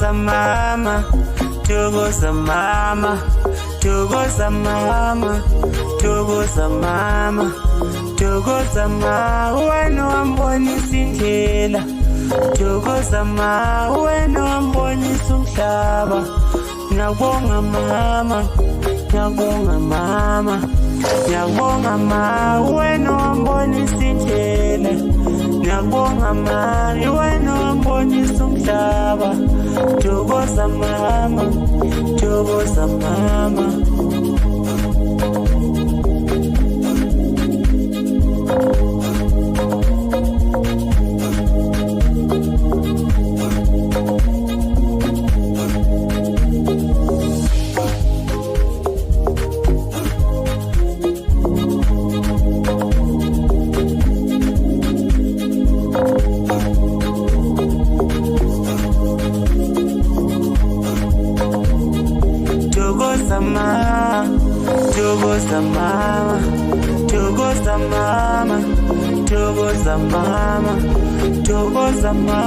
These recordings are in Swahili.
Thokoza mama, thokoza mama, thokoza mama, thokoza mama, thokoza ma, wena wambonisa indlela. Thokoza ma, wena wambonisa umhlaba. Ngiyabonga mama, ngiyabonga mama, ngiyabonga ma, wena wambonisa indlela. Ngiyabonga ma, wena wambonisa umhlaba. Thokoza mama, thokoza mama. Thokoza mama, thokoza mama, thokoza mama, thokoza mama, thokoza ma,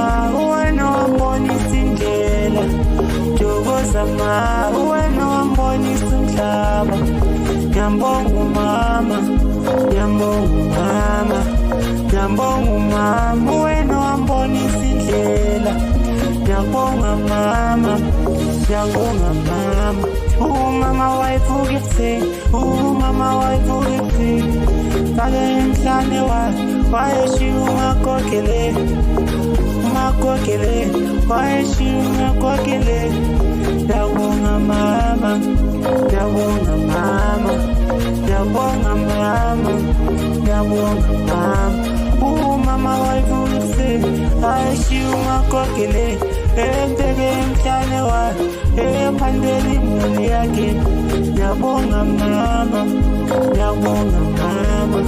wena wambonisa indlela. Thokoza ma, wena wambonisa umhlaba. Ngiyabonga mama, ngiyabonga mama, ngiyabonga mama, wena wambonisa indlela. Ngiyabonga mama, ngiyabonga mama. Mama wayivuka ekuseni, mama wayivuka ekuseni. Fake emhlane wayeshiya ungakhokhele, ungakhokhele, wayeshiya ungakhokhele. Ngiyabonga mama, ngiyabonga mama, ngiyabonga mama, ngiyabonga mama. Mama wayivuka ekuseni, wayeshiya ungakhokhele. Embeke emhlane ephandela imuli yakhe. Ngiyabonga mama, ngiyabonga mama.